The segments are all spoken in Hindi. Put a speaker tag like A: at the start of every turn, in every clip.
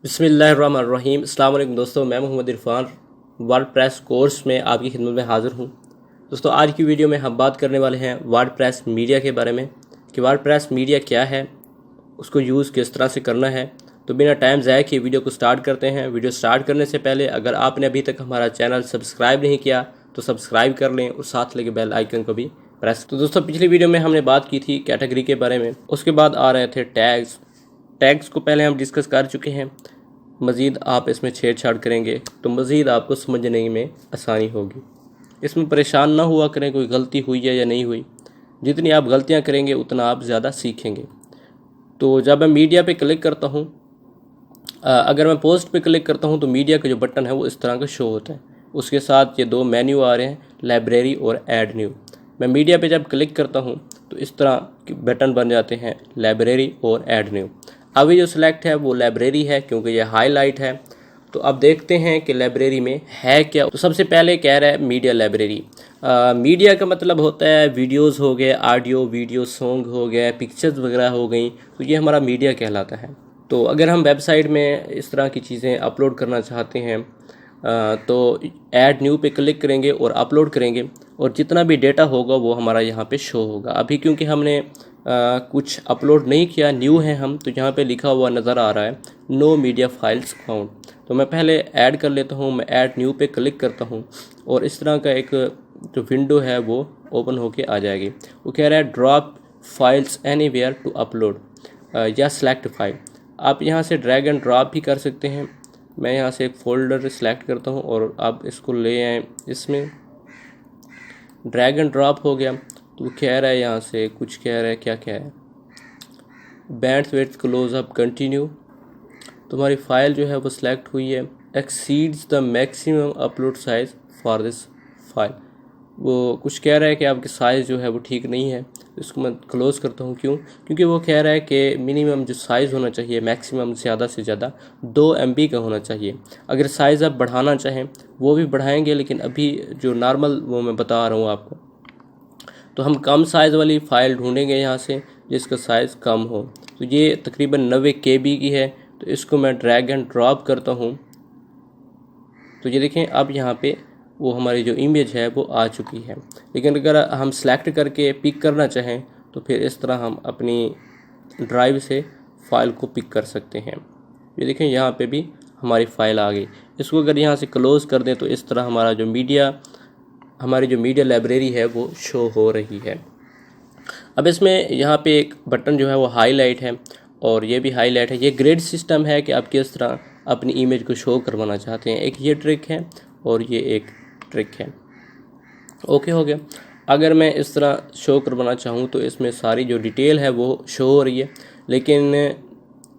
A: बिस्मिल्लाहिर्रहमानिर्रहीम। अस्सलाम वालेकुम दोस्तों, मैं मोहम्मद इरफान वर्डप्रेस कोर्स में आपकी खिदमत में हाज़िर हूँ। दोस्तों, आज की वीडियो में हम बात करने वाले हैं वर्डप्रेस मीडिया के बारे में कि वर्डप्रेस मीडिया क्या है, उसको यूज़ किस तरह से करना है। तो बिना टाइम ज़ाया किए वीडियो को स्टार्ट करते हैं। वीडियो स्टार्ट करने से पहले अगर आपने अभी तक हमारा चैनल सब्सक्राइब नहीं किया तो सब्सक्राइब कर लें और साथ लगे बेल आइकन को भी प्रेस। तो दोस्तों, पिछली वीडियो में हमने बात की थी कैटेगरी के बारे में, उसके बाद आ रहे थे टैग्स को पहले हम डिस्कस कर चुके हैं। मज़ीद आप इसमें छेड़छाड़ करेंगे तो मज़ीद आपको समझने में आसानी होगी। इसमें परेशान ना हुआ करें कोई गलती हुई है या नहीं हुई। जितनी आप गलतियां करेंगे उतना आप ज़्यादा सीखेंगे। तो जब मैं मीडिया पे क्लिक करता हूँ, अगर मैं पोस्ट पे क्लिक करता हूँ तो मीडिया का जो बटन है वो इस तरह का शो होता है। उसके साथ ये दो मेन्यू आ रहे हैं, लाइब्रेरी और ऐड न्यू। मैं मीडिया पे जब क्लिक करता हूँ तो इस तरह के बटन बन जाते हैं, लाइब्रेरी और ऐड न्यू। अभी जो सिलेक्ट है वो लाइब्रेरी है क्योंकि ये हाईलाइट है। तो अब देखते हैं कि लाइब्रेरी में है क्या। तो सबसे पहले कह रहा है मीडिया लाइब्रेरी। मीडिया का मतलब होता है वीडियोस हो गए, ऑडियो वीडियो सॉन्ग हो गए, पिक्चर्स वगैरह हो गई, तो ये हमारा मीडिया कहलाता है। तो अगर हम वेबसाइट में इस तरह की चीज़ें अपलोड करना चाहते हैं तो ऐड न्यू पे क्लिक करेंगे और अपलोड करेंगे और जितना भी डेटा होगा वो हमारा यहाँ पे शो होगा। अभी क्योंकि हमने कुछ अपलोड नहीं किया, न्यू है हम, तो यहाँ पे लिखा हुआ नज़र आ रहा है नो मीडिया फाइल्स फाउंड। तो मैं पहले ऐड कर लेता हूँ, मैं ऐड न्यू पे क्लिक करता हूँ और इस तरह का एक जो विंडो है वो ओपन होके आ जाएगी। वो कह रहा है drop files anywhere to upload या सेलेक्ट फाइल। आप यहाँ से ड्रैग एंड ड्रॉप भी कर सकते हैं। मैं यहाँ से एक फ़ोल्डर सेलेक्ट करता हूँ और आप इसको ले आएँ, इसमें ड्रैग एंड ड्रॉप हो गया। तो कह रहा है यहाँ से कुछ कह रहा है, क्या है, bands width close up continue. तुम्हारी फाइल जो है वो सिलेक्ट हुई है, exceeds the maximum upload size for this file. वो कुछ कह रहा है कि आपकी साइज़ जो है वो ठीक नहीं है। इसको मैं क्लोज़ करता हूँ। क्यों? क्योंकि वो कह रहा है कि मिनिमम जो साइज़ होना चाहिए, मैक्सिमम ज़्यादा से ज़्यादा 2 MB का होना चाहिए। अगर साइज़ आप बढ़ाना चाहें वो भी बढ़ाएंगे, लेकिन अभी जो नॉर्मल वो मैं बता रहा हूँ आपको। तो हम कम साइज़ वाली फ़ाइल ढूंढेंगे यहाँ से जिसका साइज़ कम हो। तो ये तकरीबन 90 KB की है। तो इसको मैं ड्रैग एंड ड्रॉप करता हूँ। तो ये देखें, अब यहाँ पे वो हमारी जो इमेज है वो आ चुकी है। लेकिन अगर हम सेलेक्ट करके पिक करना चाहें तो फिर इस तरह हम अपनी ड्राइव से फ़ाइल को पिक कर सकते हैं। ये देखें, यहाँ पे भी हमारी फ़ाइल आ गई। इसको अगर यहाँ से क्लोज़ कर दें तो इस तरह हमारी जो मीडिया लाइब्रेरी है वो शो हो रही है। अब इसमें यहाँ पे एक बटन जो है वो हाईलाइट है और ये भी हाईलाइट है। ये ग्रेड सिस्टम है कि आप किस तरह अपनी इमेज को शो करवाना चाहते हैं। एक ये ट्रिक है और ये एक ट्रिक है। ओके, हो गया। अगर मैं इस तरह शो करवाना चाहूँ तो इसमें सारी जो डिटेल है वो शो हो रही है, लेकिन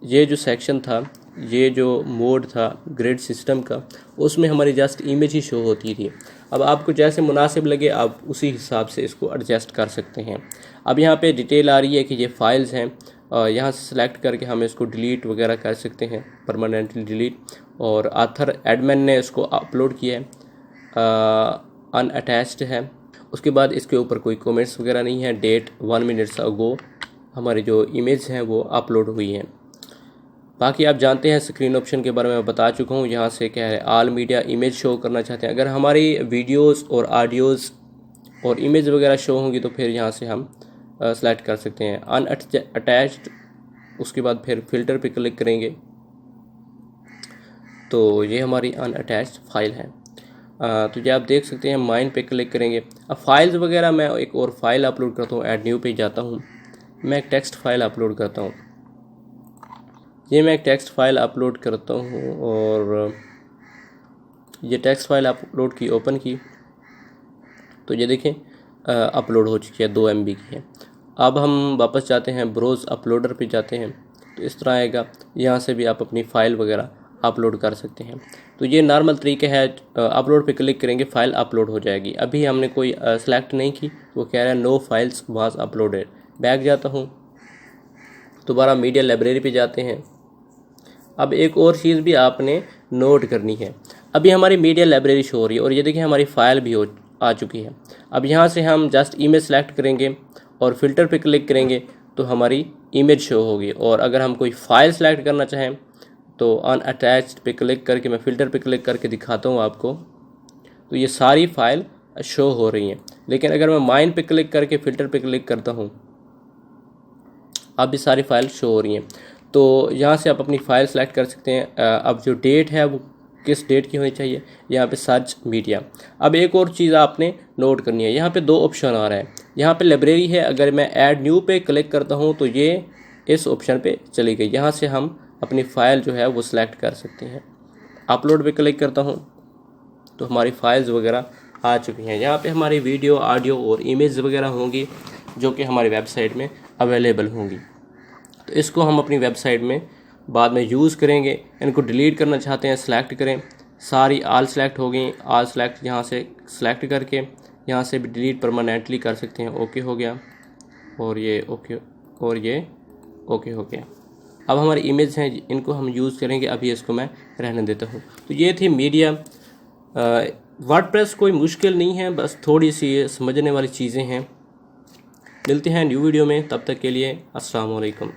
A: ये जो सेक्शन था, ये जो मोड था ग्रिड सिस्टम का, उसमें हमारी जस्ट इमेज ही शो होती थी। अब आपको जैसे मुनासिब लगे आप उसी हिसाब से इसको एडजस्ट कर सकते हैं। अब यहाँ पे डिटेल आ रही है कि ये फाइल्स हैं। यहाँ से सिलेक्ट करके हम इसको डिलीट वगैरह कर सकते हैं, परमानेंटली डिलीट। और आथर एडमिन ने इसको अपलोड किया है, अनअटैच्ड है। उसके बाद इसके ऊपर कोई कमेंट्स वगैरह नहीं है। डेट 1 मिनट्स अगो हमारी जो इमेज हैं वो अपलोड हुई हैं। बाकी आप जानते हैं स्क्रीन ऑप्शन के बारे में बता चुका हूँ। यहाँ से क्या है, ऑल मीडिया इमेज शो करना चाहते हैं। अगर हमारी वीडियोस और ऑडियोज़ और इमेज वगैरह शो होंगी तो फिर यहाँ से हम सेलेक्ट कर सकते हैं अनअटैच्ड। उसके बाद फिर फ़िल्टर पे क्लिक करेंगे तो ये हमारी अनअटैच्ड फाइल है। तो ये आप देख सकते हैं, माइन पे क्लिक करेंगे। अब फाइल्स वगैरह मैं एक और फाइल अपलोड करता हूँ, ऐड न्यू पे जाता हूँ, मैं एक टेक्स्ट फाइल अपलोड करता हूँ। ये मैं एक टेक्स्ट फाइल अपलोड करता हूँ और ये टेक्स्ट फाइल अपलोड की, ओपन की, तो ये देखें अपलोड हो चुकी है, 2 MB की है। अब हम वापस जाते हैं, ब्रोज अपलोडर पे जाते हैं तो इस तरह आएगा। यहाँ से भी आप अपनी फ़ाइल वगैरह अपलोड कर सकते हैं। तो ये नॉर्मल तरीके है। अपलोड पे क्लिक करेंगे, फ़ाइल अपलोड हो जाएगी। अभी हमने कोई सेलेक्ट नहीं की, वो कह रहा है no files was uploaded. Back जाता हूँ, दोबारा मीडिया लाइब्रेरी पे जाते हैं। अब एक और चीज़ भी आपने नोट करनी है। अभी हमारी मीडिया लाइब्रेरी शो हो रही है और ये देखिए हमारी फ़ाइल भी आ चुकी है। अब यहाँ से हम जस्ट इमेज सेलेक्ट करेंगे और फ़िल्टर पे क्लिक करेंगे तो हमारी इमेज शो होगी। और अगर हम कोई फ़ाइल सेलेक्ट करना चाहें तो अनअटैच्ड पे क्लिक करके मैं फ़िल्टर पे क्लिक करके दिखाता हूँ आपको, तो ये सारी फ़ाइल शो हो रही हैं। लेकिन अगर मैं माइन पे क्लिक करके फ़िल्टर पे क्लिक करता हूँ, अब ये सारी फ़ाइल शो हो रही हैं। तो यहाँ से आप अपनी फ़ाइल सेलेक्ट कर सकते हैं। अब जो डेट है वो किस डेट की होनी चाहिए, यहाँ पे सर्च मीडिया। अब एक और चीज़ आपने नोट करनी है, यहाँ पे 2 ऑप्शन आ रहा है। यहाँ पे लाइब्रेरी है, अगर मैं ऐड न्यू पे क्लिक करता हूँ तो ये इस ऑप्शन पे चली गई। यहाँ से हम अपनी फ़ाइल जो है वो सिलेक्ट कर सकते हैं। अपलोड पे क्लिक करता हूँ तो हमारी फ़ाइल्स वगैरह आ चुकी हैं। यहाँ पे हमारी वीडियो, ऑडियो और इमेज वगैरह होंगी जो कि हमारी वेबसाइट में अवेलेबल होंगी। तो इसको हम अपनी वेबसाइट में बाद में यूज़ करेंगे। इनको डिलीट करना चाहते हैं, सेलेक्ट करें, सारी आल सेलेक्ट हो गई। आल सेलेक्ट यहाँ से सेलेक्ट करके यहाँ से भी डिलीट परमानेंटली कर सकते हैं। ओके हो गया, और ये ओके, और ये ओके हो गया। अब हमारी इमेज हैं, इनको हम यूज़ करेंगे। अभी इसको मैं रहने देता हूँ। तो ये थी मीडिया। वर्डप्रेस कोई मुश्किल नहीं है, बस थोड़ी सी ये समझने वाली चीज़ें हैं। मिलते हैं न्यू वीडियो में, तब तक के लिए अस्सलाम वालेकुम।